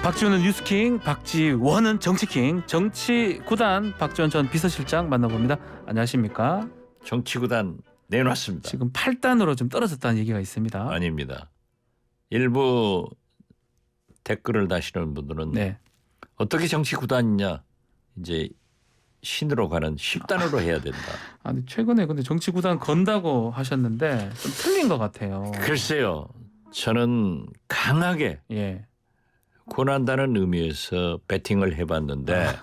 박지원은 뉴스킹, 박지원은 정치킹, 정치구단 박지원 전 비서실장 만나봅니다. 안녕하십니까? 정치구단 내놨습니다. 지금 8단으로 좀 떨어졌다는 얘기가 있습니다. 아닙니다. 일부 댓글을 다시는 분들은 네. 어떻게 정치구단이냐, 이제 신으로 가는 10단으로 해야 된다. 아니 최근에 근데 정치구단 건다고 하셨는데 좀 틀린 것 같아요. 글쎄요, 저는 강하게 예. 권한다는 의미에서 배팅을 해봤는데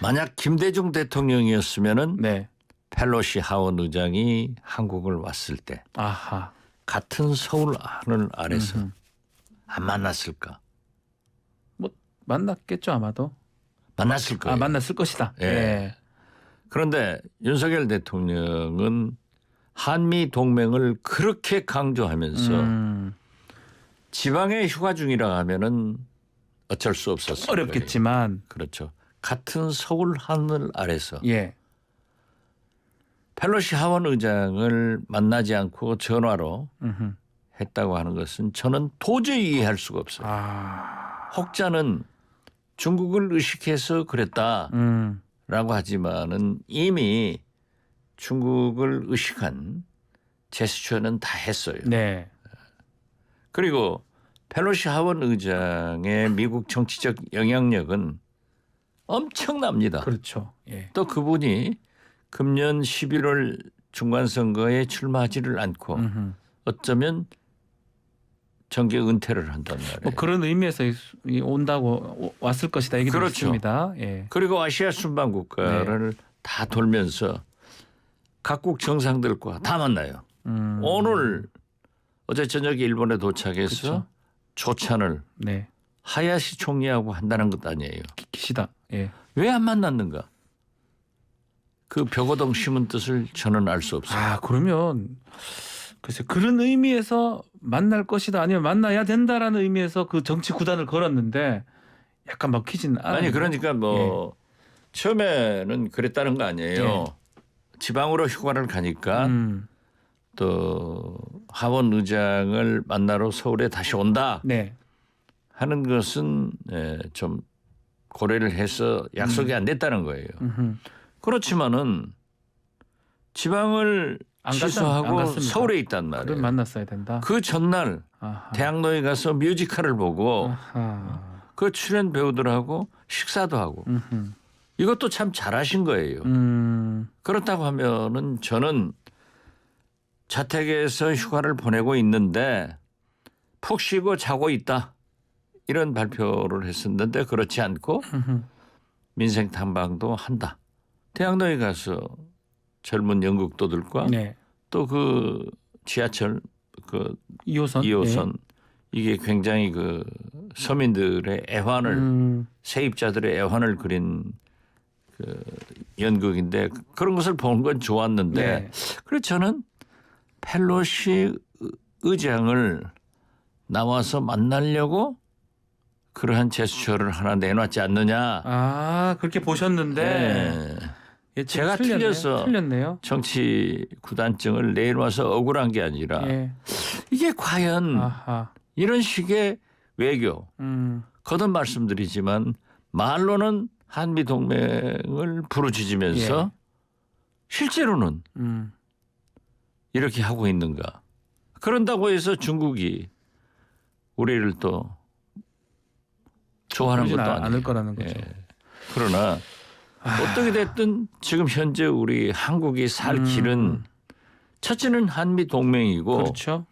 만약 김대중 대통령이었으면은 네. 펠로시 하원 의장이 한국을 왔을 때 아하. 같은 서울 하늘 아래서 안 만났을까? 뭐 만났겠죠 아마도. 만났을 거예요. 만났을 것이다. 예. 예. 그런데 윤석열 대통령은 한미 동맹을 그렇게 강조하면서 지방에 휴가 중이라 하면은 어쩔 수 없었을 거예요. 어렵겠지만. 그렇죠. 같은 서울 하늘 아래서 예. 펠로시 하원 의장을 만나지 않고 전화로 음흠. 했다고 하는 것은 저는 도저히 이해할 수가 없어요. 혹자는 중국을 의식해서 그랬다라고 하지만은 이미 중국을 의식한 제스처는 다 했어요. 네. 그리고 펠로시 하원 의장의 미국 정치적 영향력은 엄청납니다. 그렇죠. 예. 또 그분이 금년 11월 중간선거에 출마하지를 않고 어쩌면 정계 은퇴를 한단 말이에요. 뭐 그런 의미에서 온다고 왔을 것이다 얘기도 그렇죠. 있습니다. 예. 그리고 아시아 순방 국가를 다 돌면서 각국 정상들과 다 만나요. 오늘 어제 저녁에 일본에 도착해서 그쵸. 조찬을 네. 하야시 총리하고 한다는 것 아니에요. 기시다. 예. 왜 안 만났는가? 그 벽오동 심은 뜻을 저는 알 수 없어요. 그러면 글쎄 그런 의미에서 만날 것이다 아니면 만나야 된다라는 의미에서 그 정치 구단을 걸었는데 약간 먹히진 않아요. 아니 그러니까 뭐 처음에는 그랬다는 거 아니에요. 지방으로 휴가를 가니까 또 하원 의장을 만나러 서울에 다시 온다 네. 하는 것은 좀 고려를 해서 약속이 안 됐다는 거예요. 그렇지만은 지방을 안 취소하고 갔습니다. 서울에 있단 그걸 말이에요. 만났어야 된다. 그 전날 아하. 대학로에 가서 뮤지컬을 보고 아하. 그 출연 배우들하고 식사도 하고 이것도 참 잘하신 거예요. 그렇다고 하면은 저는 자택에서 휴가를 보내고 있는데 푹 쉬고 자고 있다 이런 발표를 했었는데 그렇지 않고 민생 탐방도 한다. 대학로에 가서 젊은 연극도들과 네. 또 그 지하철 그 2호선. 이게 굉장히 그 서민들의 애환을 세입자들의 애환을 그린 그 연극인데 그런 것을 보는 건 좋았는데 네. 그래서 저는 펠로시 의장을 나와서 만나려고 그러한 제스처를 하나 내놨지 않느냐. 그렇게 보셨는데 제가 틀려서 틀렸네요. 정치 구단증을 내놔서 억울한 게 아니라 이게 과연 아하. 이런 식의 외교 거듭 말씀드리지만 말로는 한미 동맹을 부르짖으면서 실제로는 이렇게 하고 있는가. 그런다고 해서 중국이 우리를 또 좋아하는 것도 아니에요. 않을 거라는 거죠. 그러나 어떻게 됐든 지금 현재 우리 한국이 살 길은 첫째는 한미 동맹이고 그렇죠.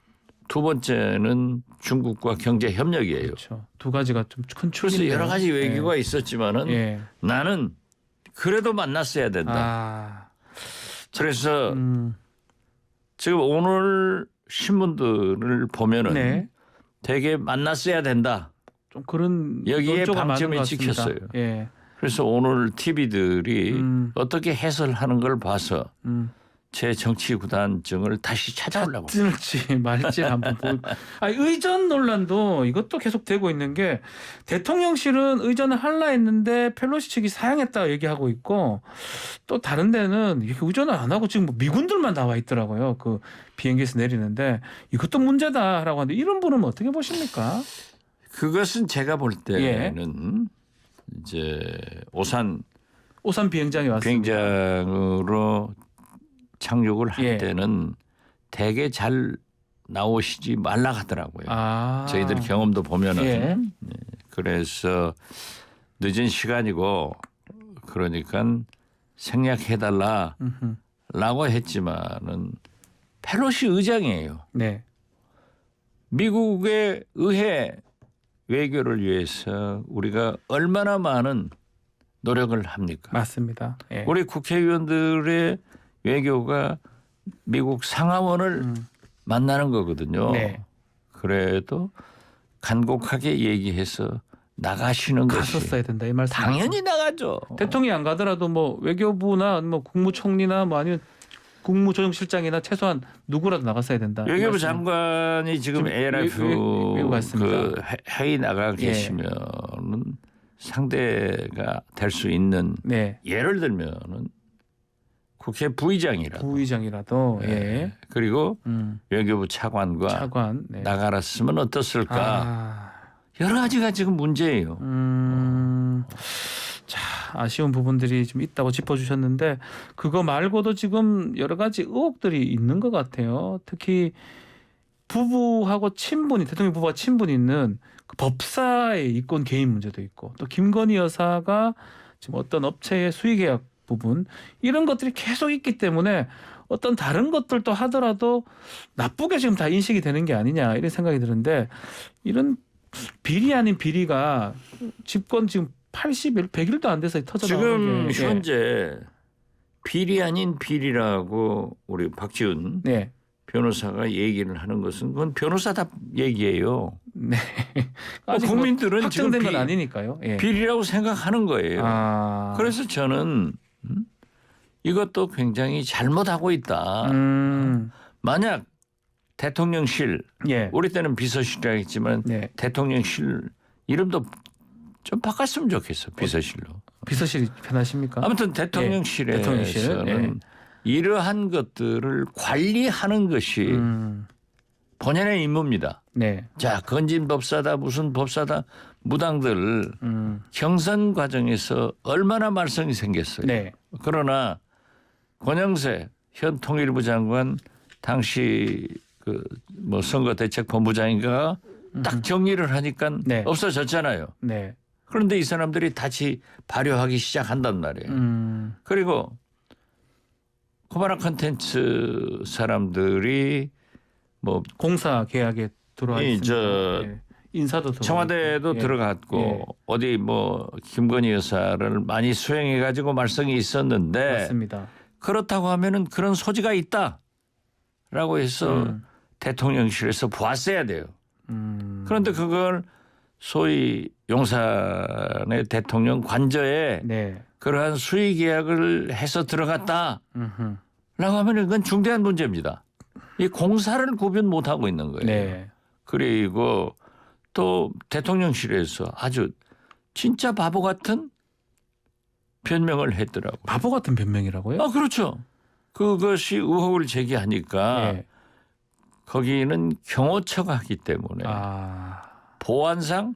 두 번째는 중국과 경제 협력이에요. 그렇죠. 두 가지가 좀 큰 축인데요. 그래서 여러 가지 외교가 있었지만은 나는 그래도 만났어야 된다. 그래서 지금 오늘 신문들을 보면은 되게 만났어야 된다. 좀 그런 여기에 논조가 많은 방점이 것 같습니다. 찍혔어요. 예. 그래서 오늘 TV들이 어떻게 해설하는 걸 봐서 제 정치 구단증을 다시 찾아오려고. 찔지 말지 한번 보고. 의전 논란도 이것도 계속 되고 있는 게 대통령실은 의전을 할라 했는데 펠로시 측이 사양했다 얘기하고 있고 또 다른 데는 이렇게 의전을 안 하고 지금 뭐 미군들만 나와 있더라고요. 그 비행기에서 내리는데 이것도 문제다라고 하는데 이런 분은 어떻게 보십니까? 그것은 제가 볼 때는 이제 오산 비행장에 왔습니다. 비행장으로 착륙을 할 예. 때는 되게 잘 나오시지 말라 하더라고요. 저희들 경험도 보면은 예. 그래서 늦은 시간이고 그러니까 생략해달라라고 했지만은 펠로시 의장이에요. 네. 미국의 의회 외교를 위해서 우리가 얼마나 많은 노력을 합니까? 맞습니다. 예. 우리 국회의원들의 외교가 미국 상하원을 만나는 거거든요. 네. 그래도 간곡하게 얘기해서 나가시는 것이 갔었어야 된다 이 말씀. 당연히 나가죠. 대통령이 안 가더라도 뭐 외교부나 뭐 국무총리나 뭐 아니면 국무조정실장이나 최소한 누구라도 나갔어야 된다. 외교부 장관이 지금 ARF 외국 갔습니다. 그 회의 나가 예. 계시면은 상대가 될 수 있는 네. 예를 들면은 국회 부의장이라도 부의장이라도 예. 그리고 외교부 차관과 차관 네. 나가랐으면 어떻을까? 여러 가지가 지금 문제예요. 자, 아쉬운 부분들이 좀 있다고 짚어주셨는데 그거 말고도 지금 여러 가지 의혹들이 있는 것 같아요. 특히 부부하고 친분이 대통령 부부와 친분이 있는 그 법사의 이권 개인 문제도 있고 또 김건희 여사가 지금 어떤 업체의 수의계약 부분 이런 것들이 계속 있기 때문에 어떤 다른 것들도 하더라도 나쁘게 지금 다 인식이 되는 게 아니냐 이런 생각이 드는데 이런 비리 아닌 비리가 집권 지금 80일, 100일도 안 돼서 터져 나오는 지금 게 현재 비리 아닌 비리라고 우리 박지훈 네. 변호사가 얘기를 하는 것은 그건 변호사답 얘기예요. 네. 아직 국민들은 뭐 지금 확정된 건 아니니까요. 예. 비리라고 생각하는 거예요. 그래서 저는 이것도 굉장히 잘못하고 있다. 만약 대통령실 예. 우리 때는 비서실이라 했지만 네. 대통령실 이름도 좀 바꿨으면 좋겠어. 비서실로. 비서실이 편하십니까? 아무튼 대통령실에서는 대통령실. 예. 이러한 것들을 관리하는 것이 본연의 임무입니다. 네. 자, 건진 법사다 무슨 법사다 무당들 경선 과정에서 얼마나 말썽이 생겼어요. 네. 그러나 권영세 현 통일부 장관 당시 그 뭐 선거대책본부장인가 딱 정리를 하니까 네. 없어졌잖아요. 네. 그런데 이 사람들이 다시 발효하기 시작한단 말이에요. 그리고 코바나 컨텐츠 사람들이 뭐 공사 계약에 들어와 있습니다. 네. 인사도 들어와 청와대도 있고. 예. 들어갔고 예. 어디 뭐 김건희 여사를 많이 수행해 가지고 말썽이 있었는데 맞습니다. 그렇다고 하면은 그런 소지가 있다라고 해서 대통령실에서 보았어야 돼요. 그런데 그걸 소위 용산의 대통령 관저에 네. 그러한 수의 계약을 해서 들어갔다라고 하면 이건 중대한 문제입니다. 이 공사를 구분 못하고 있는 거예요. 네. 그리고 또 대통령실에서 아주 진짜 바보 같은 변명을 했더라고요. 바보 같은 변명이라고요? 아, 그렇죠. 그것이 의혹을 제기하니까 네. 거기는 경호처가 하기 때문에 보안상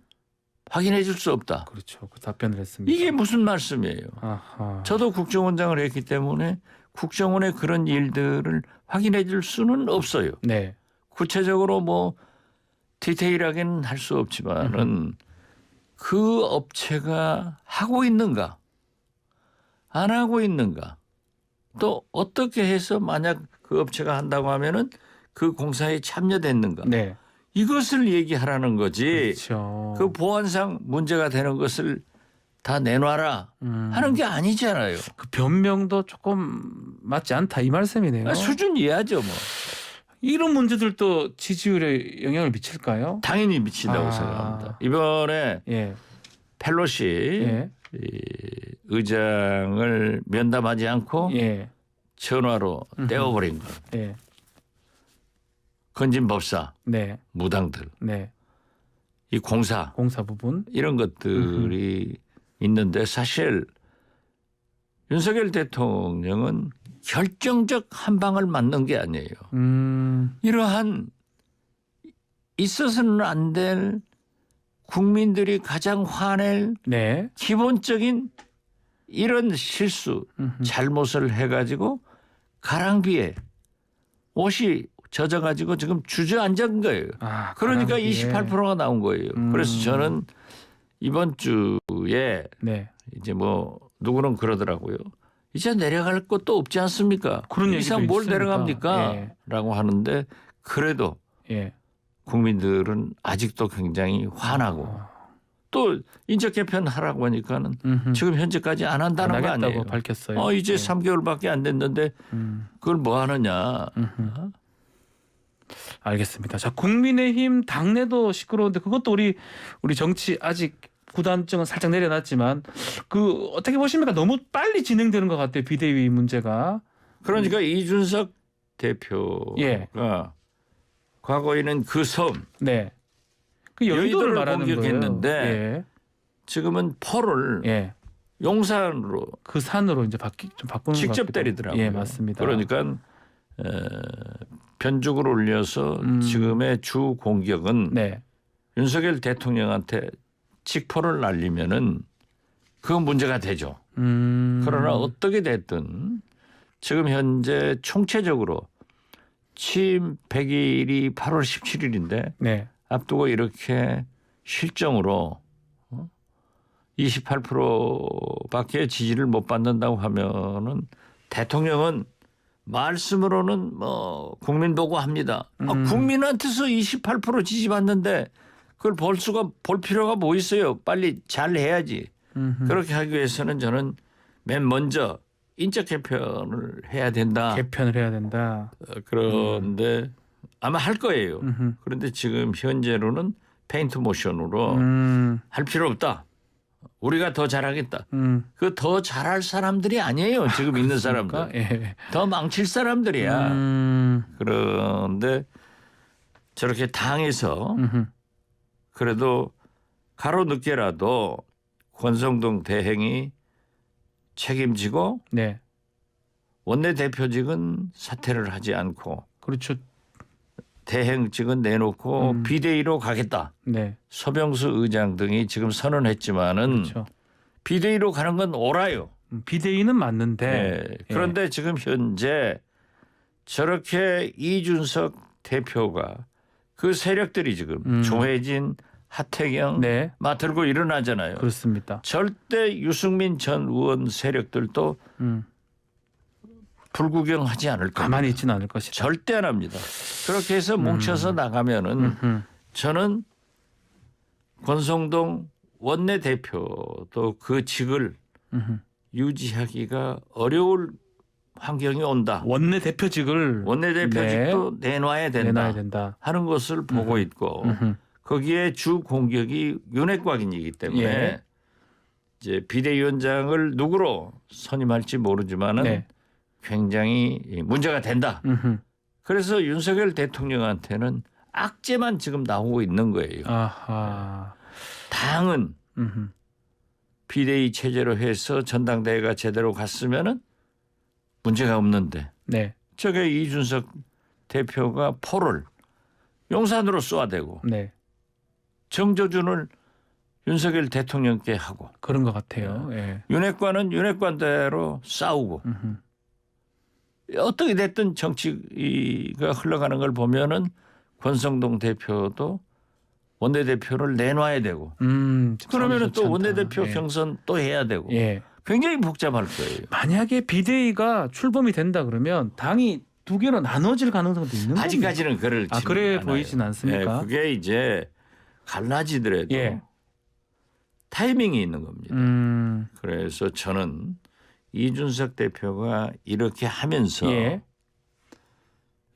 확인해 줄 수 없다. 그렇죠. 그 답변을 했습니다. 이게 무슨 말씀이에요. 아하. 저도 국정원장을 했기 때문에 국정원의 그런 일들을 확인해 줄 수는 없어요. 네. 구체적으로 뭐 디테일하게는 할 수 없지만은 그 업체가 하고 있는가 안 하고 있는가 또 어떻게 해서 만약 그 업체가 한다고 하면은 그 공사에 참여됐는가 네. 이것을 얘기하라는 거지. 그렇죠. 그 보안상 문제가 되는 것을 다 내놔라 하는 게 아니잖아요. 그 변명도 조금 맞지 않다 이 말씀이네요. 수준 이하죠 뭐. 이런 문제들도 지지율에 영향을 미칠까요? 당연히 미친다고 생각합니다. 이번에 예. 펠로시 예. 이 의장을 면담하지 않고 예. 전화로 떼어버린 거. 예. 건진법사, 네. 무당들, 네. 이 공사 공사 부분. 이런 것들이 있는데 사실 윤석열 대통령은 결정적 한 방을 맞는 게 아니에요. 이러한 있어서는 안 될 국민들이 가장 화낼 네. 기본적인 이런 실수, 잘못을 해가지고 가랑비에 옷이 젖어가지고 지금 주저앉은 거예요. 아, 그러니까 가랑비에. 28%가 나온 거예요. 그래서 저는 이번 주에 네. 이제 뭐 누구는 그러더라고요. 이제 내려갈 것도 없지 않습니까? 그런 이 이상 얘기도 뭘 있으니까. 내려갑니까? 예. 라고 하는데 그래도 예. 국민들은 아직도 굉장히 화나고 또 인적 개편하라고 하니까는 지금 현재까지 안 한다는 안 거 하겠다고 아니에요. 밝혔어요. 이제 예. 3개월밖에 안 됐는데 그걸 뭐 하느냐. 알겠습니다. 자, 국민의힘 당내도 시끄러운데 그것도 우리 정치 아직 구단증은 살짝 내려놨지만 그 어떻게 보십니까? 너무 빨리 진행되는 것 같아요. 비대위 문제가. 그러니까 이준석 대표가 예. 과거에는 그 섬 네. 그 여의도를 여의도를 말하는 공격했는데 거예요. 지금은 포를 예. 예. 용산으로 그 산으로 이제 좀 바꾸는 것 직접 같기도. 때리더라고요. 예, 맞습니다. 그러니까 변죽을 올려서 지금의 주 공격은 네. 윤석열 대통령한테 직포를 날리면은 그건 문제가 되죠. 그러나 어떻게 됐든 지금 현재 총체적으로 취임 100일이 8월 17일인데 네. 앞두고 이렇게 실정으로 28%밖에 지지를 못 받는다고 하면은 대통령은 말씀으로는 뭐 국민 보고 합니다. 국민한테서 28% 지지받는데 그걸 볼 필요가 뭐 있어요. 빨리 잘 해야지. 그렇게 하기 위해서는 저는 맨 먼저 인적 개편을 해야 된다. 개편을 해야 된다. 그런데 아마 할 거예요. 그런데 지금 현재로는 페인트 모션으로 할 필요 없다. 우리가 더 잘하겠다. 그 더 잘할 사람들이 아니에요. 지금 있는 사람들. 예. 더 망칠 사람들이야. 그런데 저렇게 당에서 그래도 가로 늦게라도 권성동 대행이 책임지고 네. 원내대표직은 사퇴를 하지 않고 그렇죠. 대행직은 내놓고 비대위로 가겠다. 네. 서병수 의장 등이 지금 선언했지만은 그렇죠. 비대위로 가는 건 옳아요. 비대위는 맞는데. 네. 그런데 지금 현재 저렇게 이준석 대표가 그 세력들이 지금 조혜진, 하태경 네. 들고 일어나잖아요. 그렇습니다. 절대 유승민 전 의원 세력들도 불구경하지 않을 겁니다. 가만히 있지는 않을 것이다. 절대 안 합니다. 그렇게 해서 뭉쳐서 나가면은 저는 권성동 원내대표도 그 직을 유지하기가 어려울 환경이 온다. 원내대표직을 원내대표직도 내놔야 된다. 내놔야 된다. 하는 것을 보고 있고 거기에 주 공격이 윤핵관이기 때문에 예. 이제 비대위원장을 누구로 선임할지 모르지만은 네. 굉장히 문제가 된다. 그래서 윤석열 대통령한테는 악재만 지금 나오고 있는 거예요. 아하. 당은 비대위 체제로 해서 전당대회가 제대로 갔으면은 문제가 없는데 네. 저게 이준석 대표가 포를 용산으로 쏘아대고 네. 정조준을 윤석열 대통령께 하고 그런 것 같아요. 예. 윤핵관은 윤핵관대로 싸우고 어떻게 됐든 정치가 흘러가는 걸 보면은 권성동 대표도 원내대표를 내놔야 되고 그러면은 또 원내대표 예. 경선 또 해야 되고 예. 굉장히 복잡할 거예요. 만약에 비대위가 출범이 된다 그러면 당이 두 개로 나눠질 가능성도 있는 겁니까? 아직까지는 그럴 그래 보이진 않습니까? 그게 이제 갈라지더라도 예. 타이밍이 있는 겁니다. 그래서 저는 이준석 대표가 이렇게 하면서 예.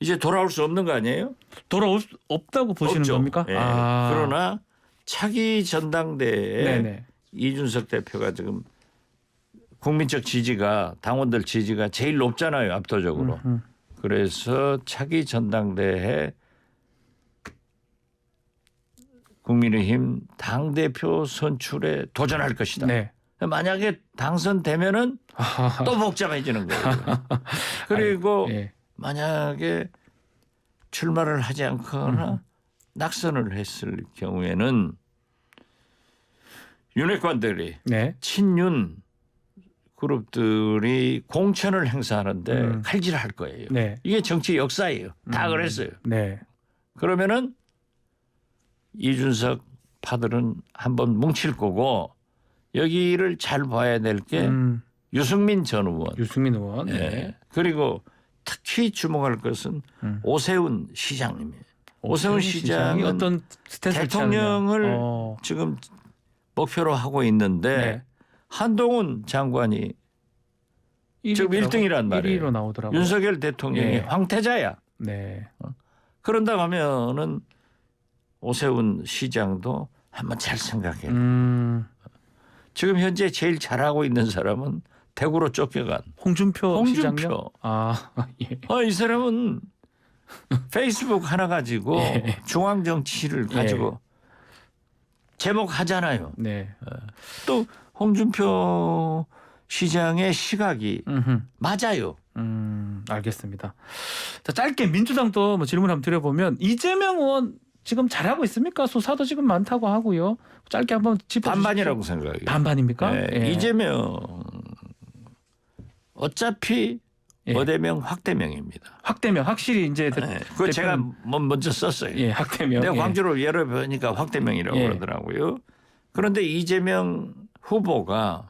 이제 돌아올 수 없는 거 아니에요? 돌아올 수 없다고 보시는 없죠. 겁니까? 예. 그러나 차기 전당대회에 네네. 이준석 대표가 지금 국민적 지지가 당원들 지지가 제일 높잖아요. 압도적으로. 그래서 차기 전당대회 국민의힘 당대표 선출에 도전할 것이다. 네. 만약에 당선되면은 또 복잡해지는 거예요. 그리고 예. 만약에 출마를 하지 않거나 낙선을 했을 경우에는 윤핵관들이 네. 친윤 그룹들이 공천을 행사하는데 칼질할 거예요. 네. 이게 정치 역사예요. 다 그랬어요. 네. 그러면은 이준석 파들은 한번 뭉칠 거고 여기를 잘 봐야 될 게 유승민 전 의원. 유승민 의원. 예. 네. 그리고 특히 주목할 것은 오세훈 시장님이에요. 오세훈 시장이 어떤 스탠스를 대통령을 취하느냐. 지금 목표로 하고 있는데 네. 한동훈 장관이 지금 1등이란 말이에요. 1위로 나오더라고요. 윤석열 대통령이 예. 황태자야. 네. 그런다고 하면은 오세훈 시장도 한번 잘 생각해. 지금 현재 제일 잘하고 있는 사람은 대구로 쫓겨간 홍준표 시장요? 홍준표. 예. 이 사람은 페이스북 하나 가지고 예. 중앙 정치를 가지고 제목하잖아요. 네. 또 홍준표 시장의 시각이 맞아요. 알겠습니다. 자, 짧게 민주당도 뭐 질문 한번 드려보면 이재명 의원 지금 잘하고 있습니까? 수사도 지금 많다고 하고요. 짧게 한번 짚어주십시오. 반반이라고 생각해요. 반반입니까? 네, 예. 이재명 어차피 예. 어대명 확대명입니다. 확대명 확실히 이제 그거 제가 먼저 썼어요. 예, 확대명. 내가 예. 광주로 열어보니까 확대명이라고 예. 그러더라고요. 그런데 이재명 후보가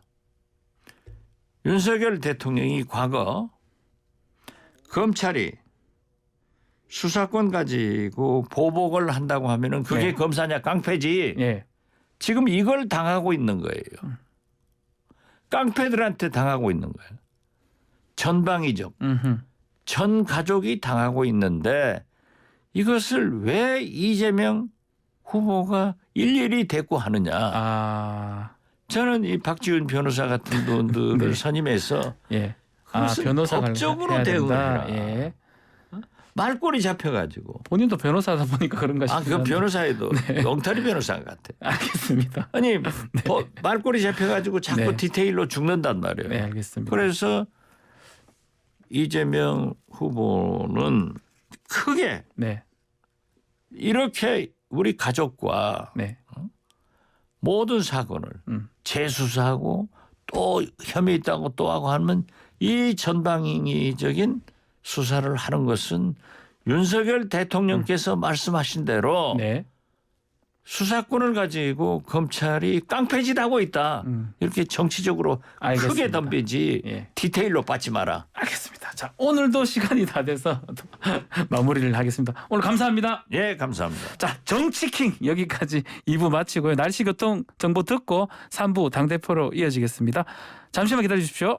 윤석열 대통령이 과거 검찰이 수사권 가지고 보복을 한다고 하면은 그게 네. 검사냐 깡패지. 예. 지금 이걸 당하고 있는 거예요. 깡패들한테 당하고 있는 거예요. 전방위적. 전 가족이 당하고 있는데 이것을 왜 이재명 후보가 일일이 대꾸하느냐. 저는 이 박지훈 변호사 같은 분들을 네. 선임해서 예. 그것을 변호사가 법적으로 해야 대응을 된다. 해라. 예. 말꼬리 잡혀가지고. 본인도 변호사다 보니까 그런가 싶어요. 그 변호사에도 엉터리 변호사 같아. 알겠습니다. 아니 말꼬리 잡혀가지고 자꾸 네. 디테일로 죽는단 말이에요. 네, 알겠습니다. 그래서 이재명 후보는 크게 네. 이렇게 우리 가족과 네. 모든 사건을 재수사하고 또 혐의 있다고 또 하고 하면 이 전방위적인 수사를 하는 것은 윤석열 대통령께서 말씀하신 대로 네. 수사권을 가지고 검찰이 깡패짓하고 있다. 이렇게 정치적으로 알겠습니다. 크게 덤비지 예. 디테일로 빠지 마라. 알겠습니다. 자, 오늘도 시간이 다 돼서 마무리를 하겠습니다. 오늘 감사합니다. 예, 감사합니다. 자, 정치킹 여기까지 2부 마치고요. 날씨 교통 정보 듣고 3부 당대표로 이어지겠습니다. 잠시만 기다려 주십시오.